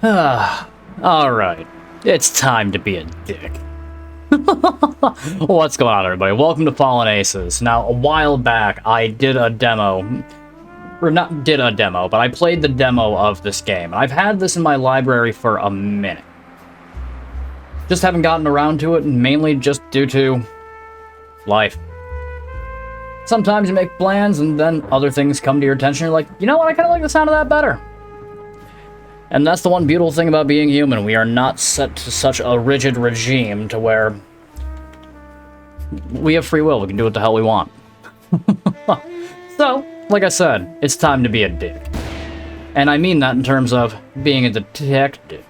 Alright, it's time to be a dick. What's going on, everybody? Welcome to Fallen Aces. Now, a while back, I did a demo. Or not did a demo, but I played the demo of this game. And I've had this in my library for a minute. Just haven't gotten around to it, mainly just due to life. Sometimes you make plans, and then other things come to your attention. You're like, you know what, I kind of like the sound of that better. And that's the one beautiful thing about being human. We are not set to such a rigid regime to where we have free will. We can do what the hell we want. So, like I said, it's time to be a dick. And I mean that in terms of being a detective.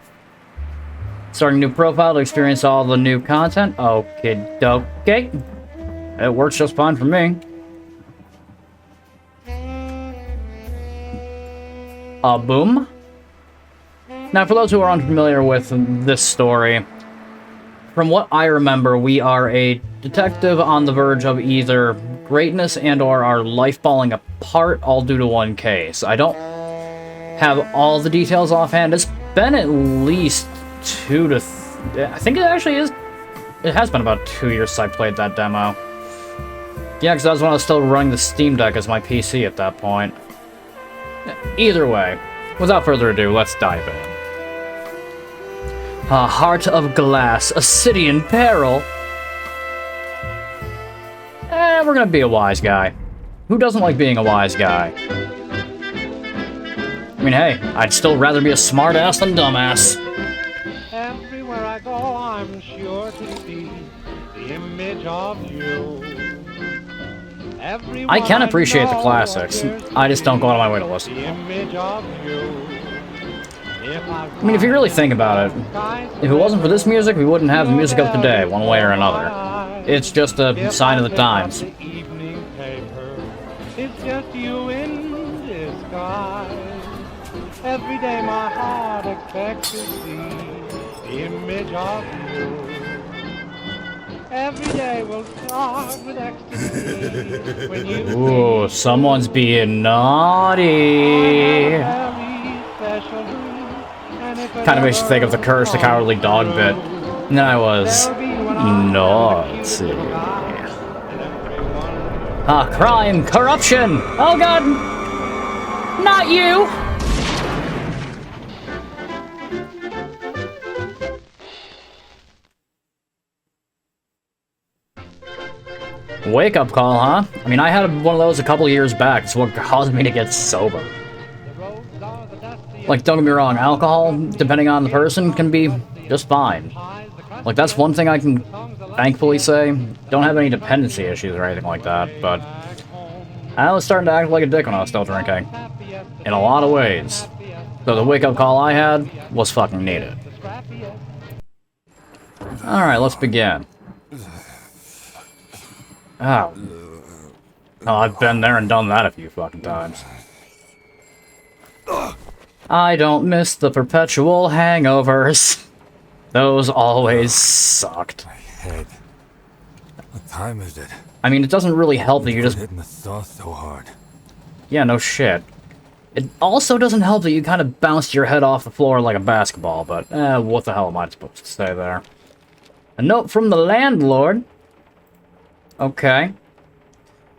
Starting a new profile to experience all the new content. Okay, okay. It works just fine for me. Boom. Now, for those who are unfamiliar with this story, from what I remember, we are a detective on the verge of either greatness and or our life falling apart, all due to one case. I don't have all the details offhand. It's been at least I think it actually is. It has been about 2 years since I played that demo. Yeah, because that was when I was still running the Steam Deck as my PC at that point. Either way, without further ado, let's dive in. A heart of glass, a city in peril. We're gonna be a wise guy. Who doesn't like being a wise guy? I mean, hey, I'd still rather be a smartass than dumbass. Everywhere I go, I'm sure to see the image of you. I can appreciate the classics. I just don't go out of my way to listen. I mean, if you really think about it, if it wasn't for this music, we wouldn't have the music of today, one way or another. It's just a sign of the times. It's just you in disguise. Every day my heart expects to see the image of you. Every day will start with ecstasy when you. Ooh, someone's being naughty. Kind of makes you think of the Curse the Cowardly Dog bit. And then I was naughty. Ah, crime, corruption. Oh God, not you. Wake-up call, huh? I mean, I had one of those a couple years back. It's what caused me to get sober. Like, don't get me wrong, alcohol, depending on the person, can be just fine. Like, that's one thing I can thankfully say. Don't have any dependency issues or anything like that, but I was starting to act like a dick when I was still drinking. In a lot of ways. So the wake-up call I had was fucking needed. Alright, let's begin. Oh. Oh, I've been there and done that a few fucking times. I don't miss the perpetual hangovers. Those always sucked. My head. What time is it? I mean, it doesn't really help that you just hitting the sauce so hard. Yeah, no shit. It also doesn't help that you kind of bounced your head off the floor like a basketball, but what the hell am I supposed to say there? A note from the landlord. Okay.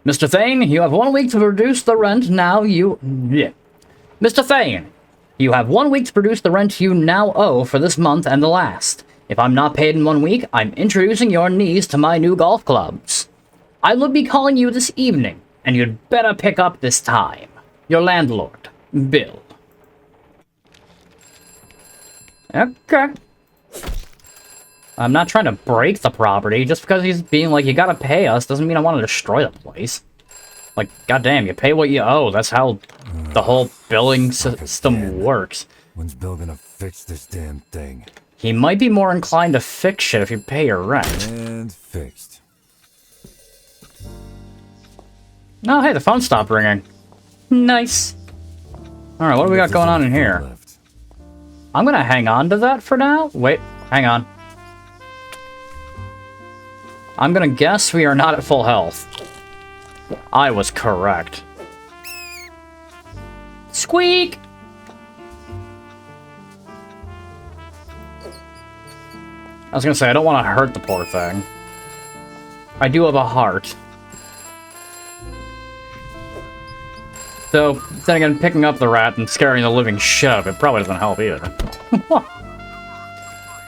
Mr. Thane, you have 1 week to reduce the rent now you... Yeah. Mr. Thane, you have 1 week to produce the rent you now owe for this month and the last. If I'm not paid in 1 week, I'm introducing your knees to my new golf clubs. I will be calling you this evening, and you'd better pick up this time. Your landlord, Bill. Okay. I'm not trying to break the property. Just because he's being like, you gotta pay us, doesn't mean I want to destroy the place. Like, goddamn, you pay what you owe. That's how the whole billing system works. When's Bill gonna fix this damn thing? He might be more inclined to fix shit if you pay your rent. And fixed. Oh, hey, the phone stopped ringing. Nice. Alright, what do we got going on in here? I'm gonna hang on to that for now. Wait, hang on. I'm gonna guess we are not at full health. I was correct. Squeak! I was gonna say, I don't want to hurt the poor thing. I do have a heart. So, then again, picking up the rat and scaring the living shit out of it probably doesn't help either.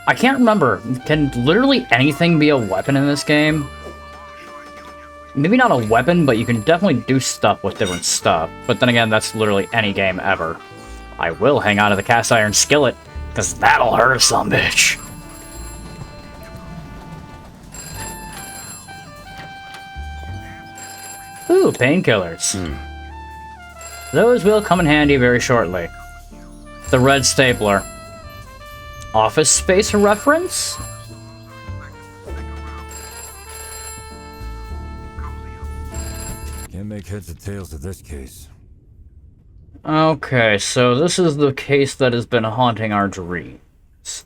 I can't remember. Can literally anything be a weapon in this game? Maybe not a weapon, but you can definitely do stuff with different stuff. But then again, that's literally any game ever. I will hang on to the cast iron skillet, because that'll hurt a sumbitch. Ooh, painkillers. Those will come in handy very shortly. The red stapler. Office Space reference? Can't make heads or tails of this case. Okay, so this is the case that has been haunting our dreams.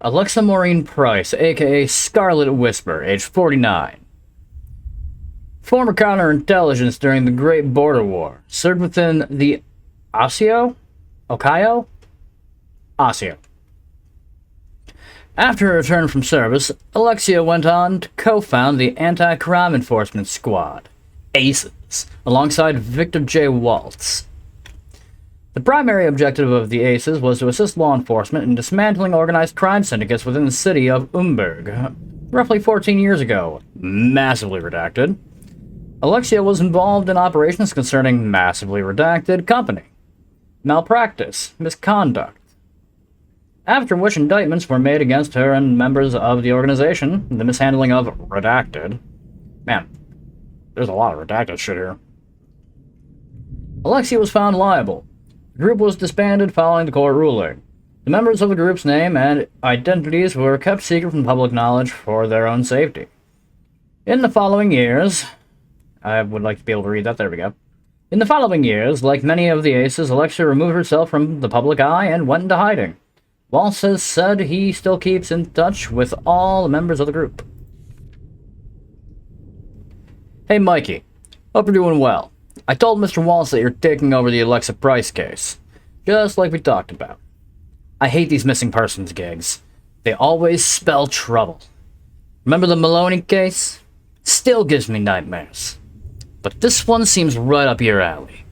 Alexa Maureen Price, aka Scarlet Whisper, age 49. Former counterintelligence during the Great Border War. Served within the Osseo? Ohio? Osseo. After her return from service, Alexia went on to co-found the Anti-Crime Enforcement Squad, ACES, alongside Victor J. Waltz. The primary objective of the ACES was to assist law enforcement in dismantling organized crime syndicates within the city of Umberg, roughly 14 years ago. Massively redacted. Alexia was involved in operations concerning massively redacted company, malpractice, misconduct. After which indictments were made against her and members of the organization, the mishandling of redacted. Man, there's a lot of redacted shit here. Alexia was found liable. The group was disbanded following the court ruling. The members of the group's name and identities were kept secret from public knowledge for their own safety. In the following years... I would like to be able to read that, there we go. In the following years, like many of the aces, Alexia removed herself from the public eye and went into hiding. Waltz has said he still keeps in touch with all the members of the group. Hey Mikey, hope you're doing well. I told Mr. Waltz that you're taking over the Alexa Price case, just like we talked about. I hate these missing persons gigs. They always spell trouble. Remember the Maloney case? Still gives me nightmares. But this one seems right up your alley.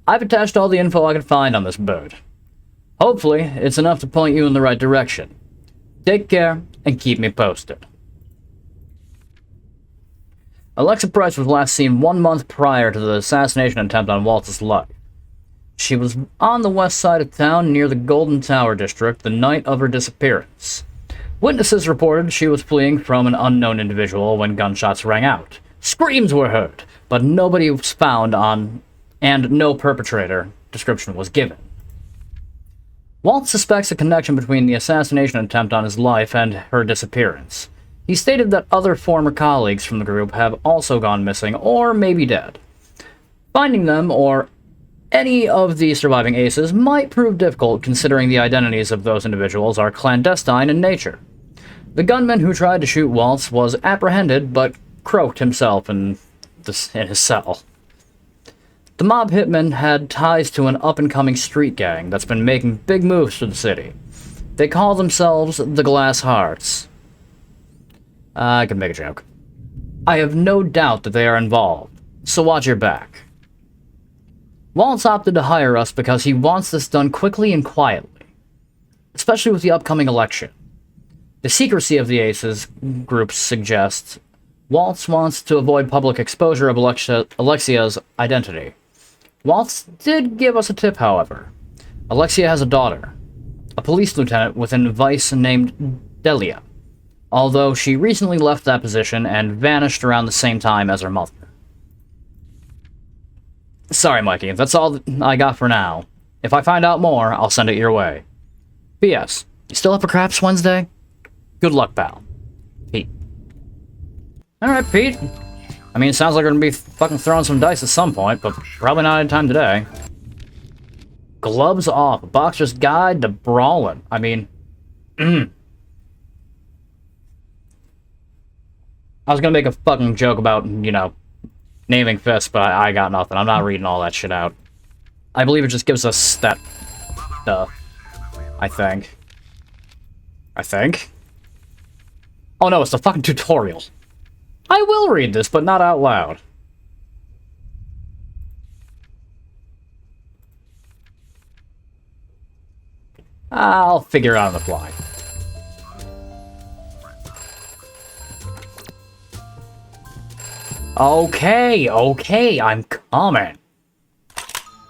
I've attached all the info I can find on this bird. Hopefully, it's enough to point you in the right direction. Take care, and keep me posted. Alexa Price was last seen 1 month prior to the assassination attempt on Waltz's life. She was on the west side of town near the Golden Tower district the night of her disappearance. Witnesses reported she was fleeing from an unknown individual when gunshots rang out. Screams were heard, but nobody was found and no perpetrator description was given. Waltz suspects a connection between the assassination attempt on his life and her disappearance. He stated that other former colleagues from the group have also gone missing or may be dead. Finding them or any of the surviving aces might prove difficult considering the identities of those individuals are clandestine in nature. The gunman who tried to shoot Waltz was apprehended but croaked himself in his cell. The mob hitman had ties to an up-and-coming street gang that's been making big moves through the city. They call themselves the Glass Hearts. I can make a joke. I have no doubt that they are involved, so watch your back. Waltz opted to hire us because he wants this done quickly and quietly, especially with the upcoming election. The secrecy of the Aces group suggests Waltz wants to avoid public exposure of Alexia's identity. Waltz did give us a tip, however. Alexia has a daughter, a police lieutenant within Vice named Delia, although she recently left that position and vanished around the same time as her mother. Sorry, Mikey, that's all I got for now. If I find out more, I'll send it your way. P.S. You still up for Craps Wednesday? Good luck, pal. Pete. Alright, Pete. I mean, it sounds like we're gonna be fucking throwing some dice at some point, but probably not any time today. Gloves off. A boxer's guide to brawling. I mean... I was gonna make a fucking joke about, you know, naming fists, but I got nothing. I'm not reading all that shit out. I believe it just gives us that stuff. I think. Oh no, it's the fucking tutorial. I will read this, but not out loud. I'll figure it out on the fly. Okay, I'm coming.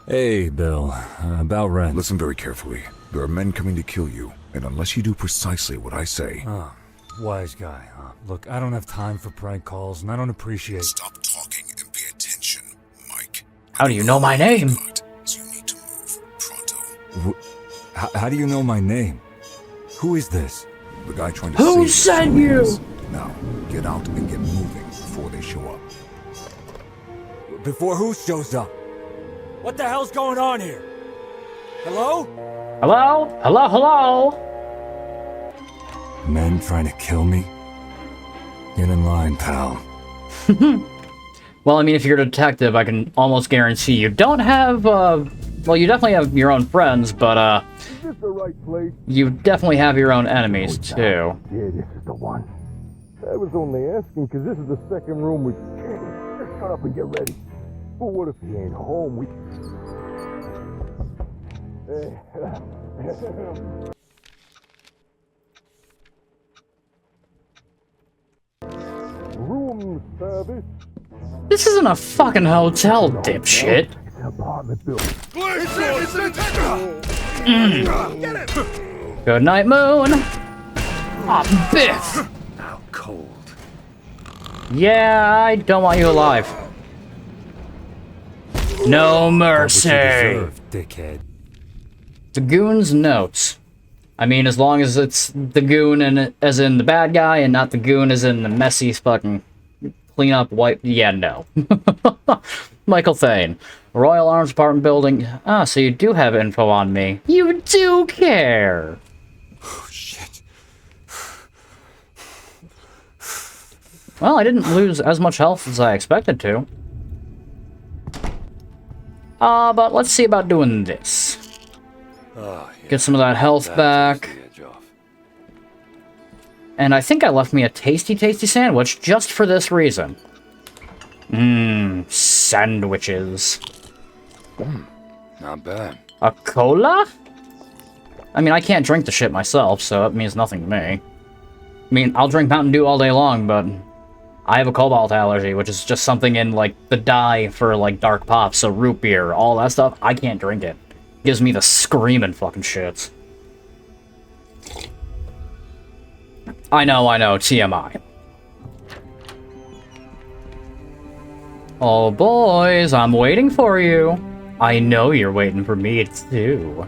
Hey, Bill. About rent. Listen very carefully. There are men coming to kill you, and unless you do precisely what I say... Oh, wise guy, huh? Look, I don't have time for prank calls, and I don't appreciate... Stop talking and pay attention, Mike. How do you know my name? So you need to move pronto. How do you know my name? Who is this? The guy trying to Who save sent you? Now, get out and get moving before they show up. Before who shows up? What the hell's going on here? Hello? Hello? Men trying to kill me? Get in line, pal. Well, I mean, if you're a detective, I can almost guarantee you don't have, well, you definitely have your own friends, but, Is this the right place? you definitely have your own enemies, too. Yeah, this is the one. I was only asking because this is the second room we... Just shut up and get ready. But what if he ain't home? We... Room service. This isn't a fucking hotel, dipshit. It's an apartment building. Good night, Moon. Aw, Biff. How cold. Yeah, I don't want you alive. No mercy. Deserve, dickhead. The goon's notes. I mean, as long as it's the goon and as in the bad guy, and not the goon as in the messy fucking clean up wipe. Yeah, no. Michael Thane, Royal Arms Apartment Building. Ah, so you do have info on me. You do care. Oh, shit. Well, I didn't lose as much health as I expected to. But let's see about doing this. Oh, yeah. Get some of that health back. And I think I left me a tasty sandwich just for this reason. Sandwiches. Not bad. A cola? I mean, I can't drink the shit myself, so it means nothing to me. I mean, I'll drink Mountain Dew all day long, but I have a cobalt allergy, which is just something in, like, the dye for, like, dark pop, so root beer, all that stuff, I can't drink it. Gives me the screaming fucking shits. I know, TMI. Oh, boys, I'm waiting for you. I know you're waiting for me, too.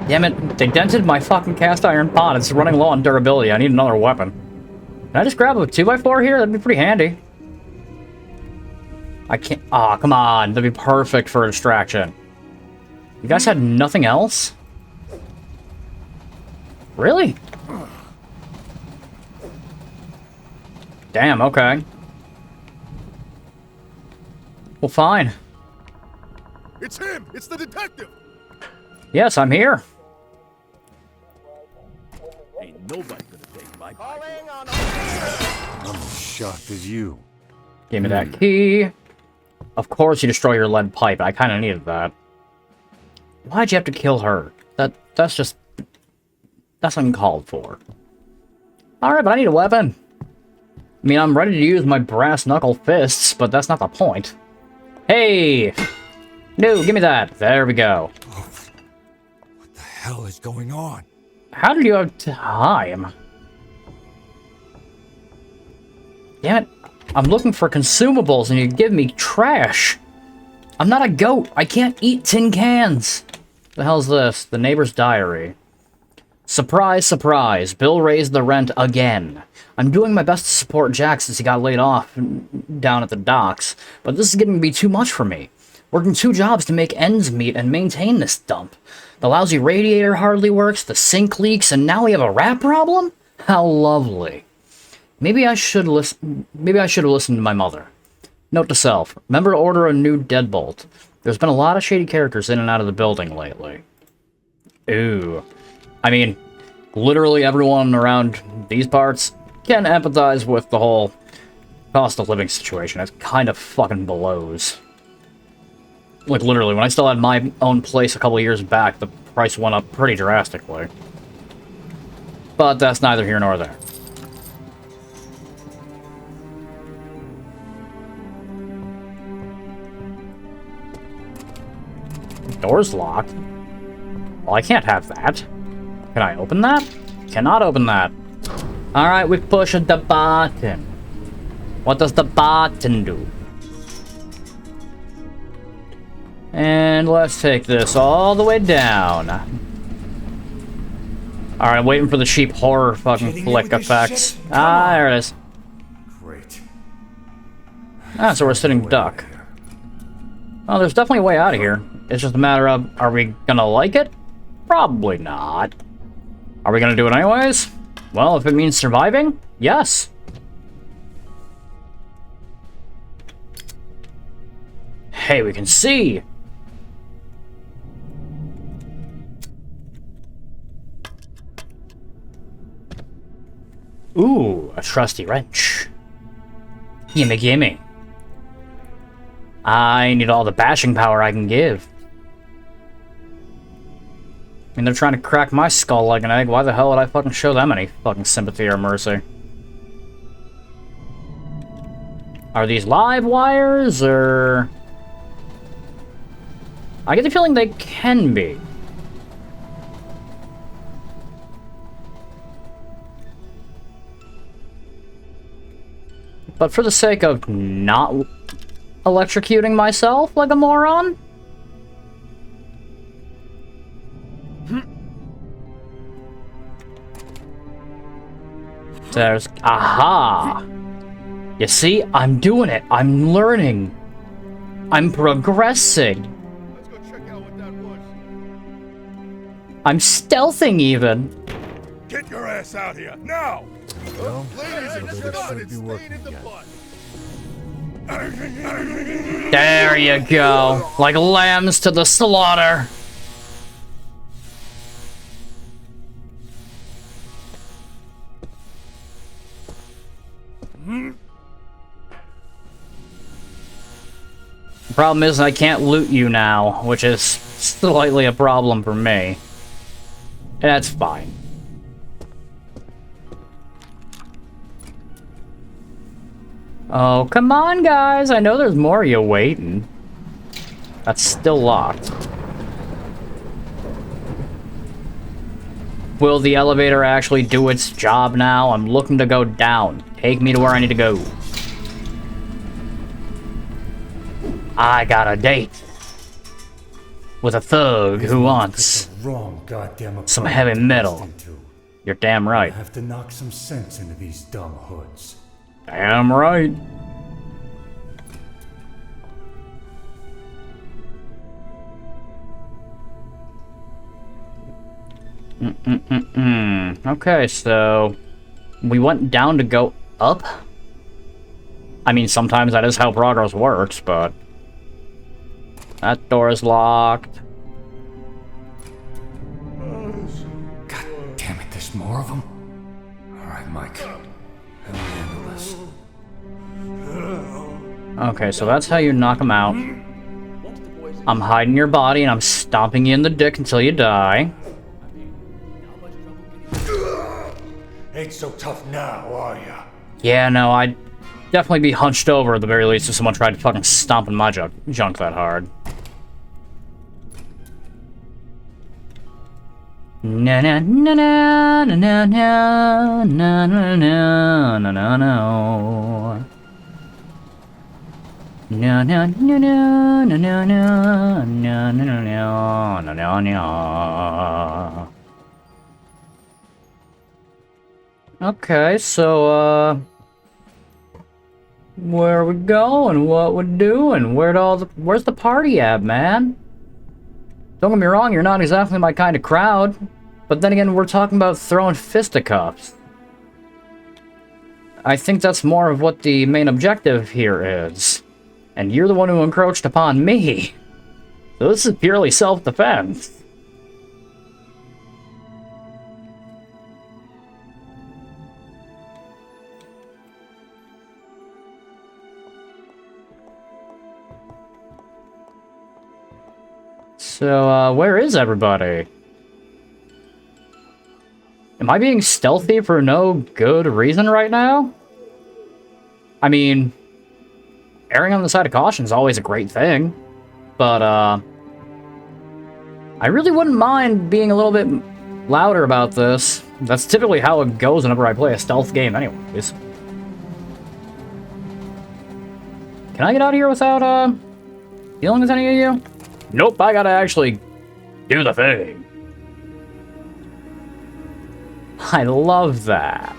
Damn it, they dented my fucking cast iron pot. It's running low on durability. I need another weapon. Can I just grab a 2x4 here? That'd be pretty handy. I can't... Aw, come on. That'd be perfect for a distraction. You guys had nothing else? Really? Damn, okay. Well, fine. It's him! It's the detective! Yes, I'm here. Ain't nobody gonna take my pipe. I'm as shocked as you. Give me that key. Of course you destroy your lead pipe. I kind of needed that. Why'd you have to kill her? That's just... That's uncalled for. Alright, but I need a weapon. I mean, I'm ready to use my brass knuckle fists, but that's not the point. Hey! No, give me that. There we go. Oh, what the hell is going on? How did you have time? Damn it. I'm looking for consumables and you give me trash. I'm not a goat. I can't eat tin cans. The hell's this? The neighbor's diary. Surprise, surprise. Bill raised the rent again. I'm doing my best to support Jack since he got laid off down at the docks, but this is getting to be too much for me. Working 2 jobs to make ends meet and maintain this dump. The lousy radiator hardly works, the sink leaks, and now we have a rat problem? How lovely. Maybe I should have listened to my mother. Note to self, remember to order a new deadbolt. There's been a lot of shady characters in and out of the building lately. Ooh. I mean, literally everyone around these parts can empathize with the whole cost of living situation. It kind of fucking blows. Like, literally, when I still had my own place a couple years back, the price went up pretty drastically. But that's neither here nor there. Door's locked. Well, I can't have that. Can I open that? Cannot open that. Alright, we push the button. What does the button do? And let's take this all the way down. Alright, I'm waiting for the cheap horror fucking flick effects. Ah, there it is. Great. Ah, so we're sitting duck. Oh, there's definitely a way out of here. It's just a matter of, are we gonna like it? Probably not. Are we gonna do it anyways? Well, if it means surviving, yes. Hey, we can see! Ooh, a trusty wrench. Gimme, gimme. I need all the bashing power I can give. I mean, they're trying to crack my skull like an egg. Why the hell would I fucking show them any fucking sympathy or mercy? Are these live wires, or... I get the feeling they can be. But for the sake of not electrocuting myself like a moron? There's... Aha! You see? I'm doing it. I'm learning. I'm progressing. Let's go check out what that was. I'm stealthing even. Get your ass out here, now! Well, Ladies and so they gentlemen, should be it's working in the again. butt. There you go. Like lambs to the slaughter. The problem is I can't loot you now, which is slightly a problem for me. That's fine. Oh, come on, guys. I know there's more of you waiting. That's still locked. Will the elevator actually do its job now? I'm looking to go down. Take me to where I need to go. I got a date with a thug who wants Wrong goddamn some heavy metal. You're damn right. I have to knock some sense into these dumb hoods. Damn right. Okay, so we went down to go up. I mean, sometimes that is how progress works, but that door is locked. God damn it, there's more of them? Alright, Mike. Let me handle this. Okay, so that's how you knock them out. I'm hiding your body and I'm stomping you in the dick until you die. Ain't so tough now, are ya? Yeah, no, I'd definitely be hunched over at the very least if someone tried to fucking stomp in my junk that hard. Na na na na na na na na na na na na na. Na na na na na na na na na na na na. Okay, so where are we going? What we're doing? Where's the party at, man? Don't get me wrong, you're not exactly my kind of crowd. But then again, we're talking about throwing fisticuffs. I think that's more of what the main objective here is. And you're the one who encroached upon me. So this is purely self-defense. So, where is everybody? Am I being stealthy for no good reason right now? I mean, erring on the side of caution is always a great thing, but, I really wouldn't mind being a little bit louder about this. That's typically how it goes whenever I play a stealth game anyways. Can I get out of here without, dealing with any of you? Nope, I gotta actually do the thing. I love that.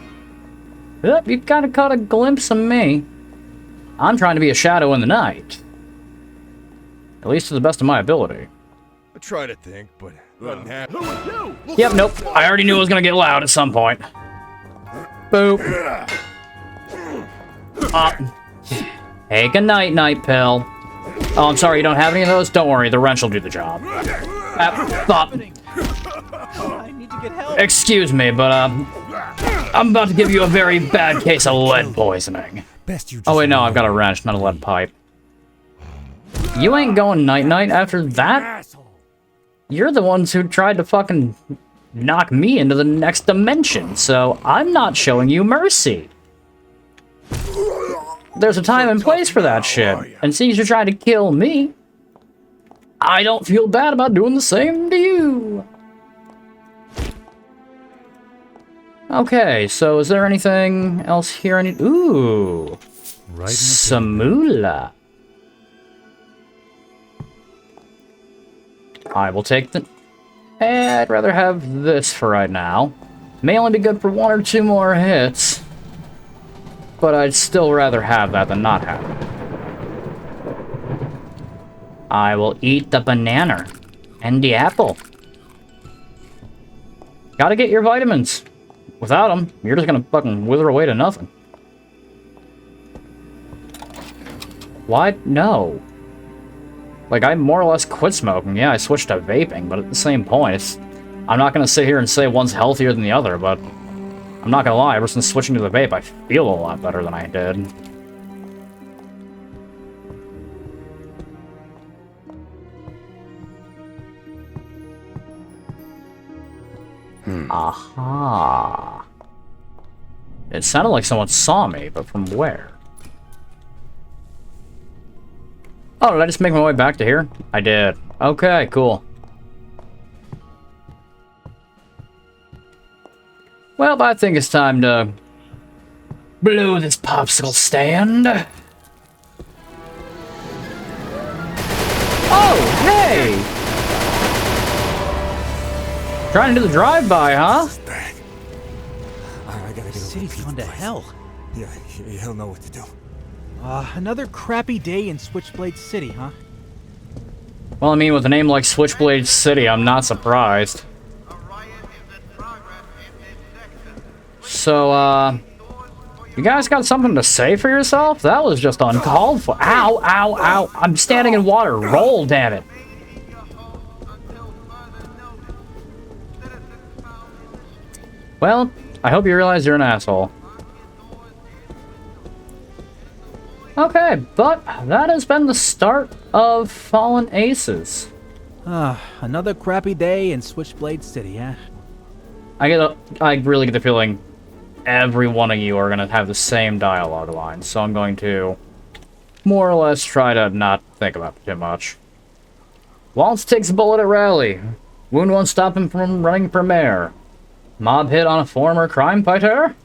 Yep, you kinda caught a glimpse of me. I'm trying to be a shadow in the night. At least to the best of my ability. I try to think, but nothing happened. Yep, nope. I already knew it was gonna get loud at some point. Boop. Take a night-night pill. Oh, I'm sorry, you don't have any of those? Don't worry, the wrench will do the job. I need to get help. Excuse me, but, I'm about to give you a very bad case of lead poisoning. Oh wait, no, I've got a wrench, not a lead pipe. You ain't going night-night after that? You're the ones who tried to fucking knock me into the next dimension, so I'm not showing you mercy. There's a time and place for that shit, and since you're trying to kill me, I don't feel bad about doing the same to you. Okay, so is there anything else here I need? Ooh, Samula. I will take the... I'd rather have this for right now. May only be good for 1 or 2 more hits, but I'd still rather have that than not have it. I will eat the banana and the apple. Gotta get your vitamins. Without them, you're just gonna fucking wither away to nothing. Why? No. Like, I more or less quit smoking. Yeah, I switched to vaping, but at the same point, I'm not gonna sit here and say one's healthier than the other, but I'm not gonna lie, ever since switching to the vape, I feel a lot better than I did. Aha. It sounded like someone saw me, but from where? Oh, did I just make my way back to here? I did. Okay, cool. Well, I think it's time to blow this popsicle stand. Oh, hey! Trying to do the drive-by, huh? I gotta get City's gone to hell. Yeah, he'll know what to do. Another crappy day in Switchblade City, huh? Well, I mean, with a name like Switchblade City, I'm not surprised. So, you guys got something to say for yourself? That was just uncalled for. Ow, ow, ow. I'm standing in water. Roll, damn it. Well, I hope you realize you're an asshole. Okay, but that has been the start of Fallen Aces. Another crappy day in Switchblade City, huh? I really get the feeling every one of you are going to have the same dialogue line, so I'm going to more or less try to not think about it too much. Waltz takes a bullet at rally. Wound won't stop him from running for mayor. Mob hit on a former crime fighter.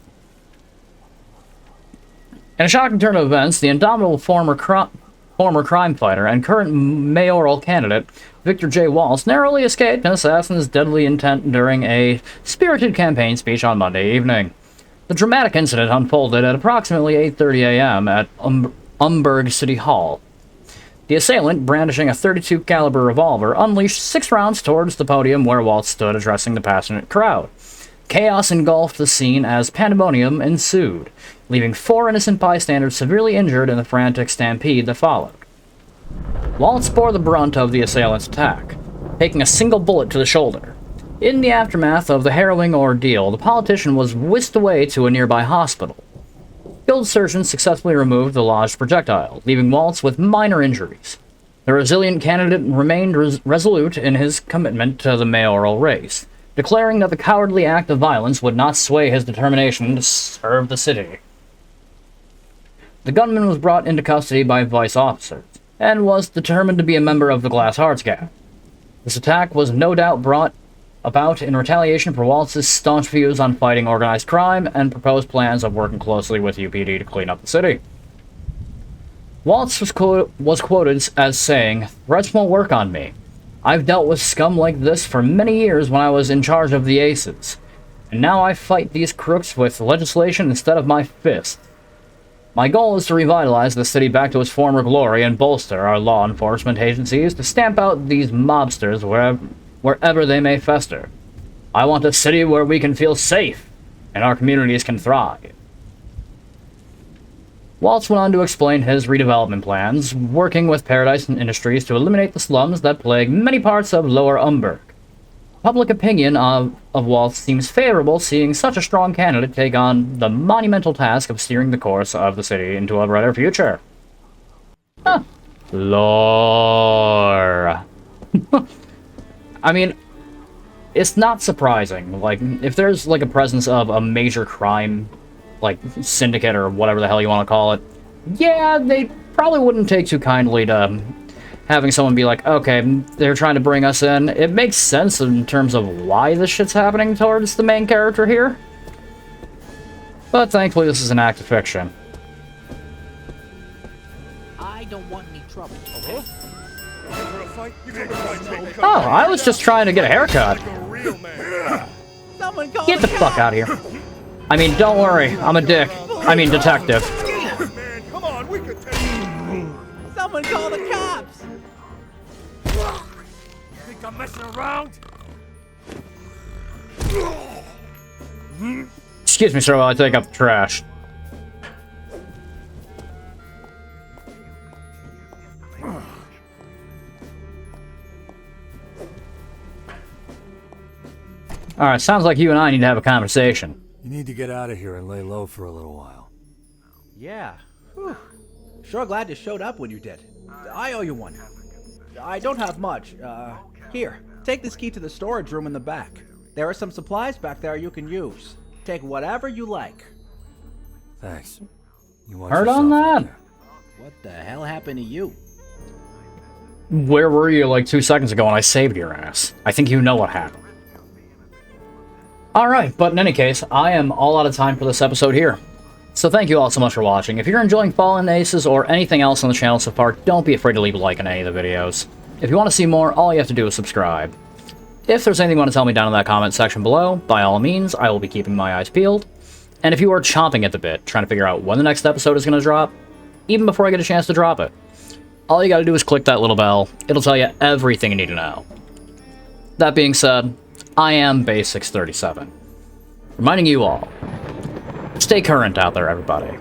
In a shocking turn of events, the indomitable former crime fighter and current mayoral candidate, Victor J. Waltz, narrowly escaped an assassin's deadly intent during a spirited campaign speech on Monday evening. The dramatic incident unfolded at approximately 8:30 a.m. at Umberg City Hall. The assailant, brandishing a .32 caliber revolver, unleashed 6 rounds towards the podium where Waltz stood addressing the passionate crowd. Chaos engulfed the scene as pandemonium ensued, leaving 4 innocent bystanders severely injured in the frantic stampede that followed. Waltz bore the brunt of the assailant's attack, taking a single bullet to the shoulder. In the aftermath of the harrowing ordeal, the politician was whisked away to a nearby hospital. Skilled surgeons successfully removed the lodged projectile, leaving Waltz with minor injuries. The resilient candidate remained resolute in his commitment to the mayoral race, declaring that the cowardly act of violence would not sway his determination to serve the city. The gunman was brought into custody by vice officers, and was determined to be a member of the Glass Hearts Gang. This attack was no doubt brought about in retaliation for Waltz's staunch views on fighting organized crime and proposed plans of working closely with UPD to clean up the city. Waltz was quoted as saying, "Threats won't work on me. I've dealt with scum like this for many years when I was in charge of the Aces, and now I fight these crooks with legislation instead of my fist. My goal is to revitalize the city back to its former glory and bolster our law enforcement agencies to stamp out these mobsters wherever they may fester. I want a city where we can feel safe and our communities can thrive." Waltz went on to explain his redevelopment plans, working with Paradise Industries to eliminate the slums that plague many parts of Lower Umberg. Public opinion of Waltz seems favorable, seeing such a strong candidate take on the monumental task of steering the course of the city into a brighter future. Huh. Lore. I mean, it's not surprising. Like, if there's, like, a presence of a major crime, like, syndicate or whatever the hell you want to call it, yeah, they probably wouldn't take too kindly to having someone be like, okay, they're trying to bring us in. It makes sense in terms of why this shit's happening towards the main character here. But thankfully, this is an act of fiction. I don't want any trouble, okay? Oh, I was just trying to get a haircut. Someone call Get the fuck out of here. I mean, don't worry, I'm a dick. I mean, detective. Man, come on, we could take Someone call the cops! You think I'm messing around? Excuse me, sir, while I take up the trash. Alright, sounds like you and I need to have a conversation. You need to get out of here and lay low for a little while. Yeah. Whew. Sure glad you showed up when you did. I owe you one. I don't have much. Here, take this key to the storage room in the back. There are some supplies back there you can use. Take whatever you like. Thanks. You want Heard on yourself out that? there. What the hell happened to you? Where were you like 2 seconds ago when I saved your ass? I think you know what happened. Alright, but in any case, I am all out of time for this episode here. So thank you all so much for watching. If you're enjoying Fallen Aces or anything else on the channel so far, don't be afraid to leave a like on any of the videos. If you want to see more, all you have to do is subscribe. If there's anything you want to tell me down in that comment section below, by all means, I will be keeping my eyes peeled. And if you are chomping at the bit, trying to figure out when the next episode is going to drop, even before I get a chance to drop it, all you gotta do is click that little bell. It'll tell you everything you need to know. That being said, I am Base 637. Reminding you all, stay current out there, everybody.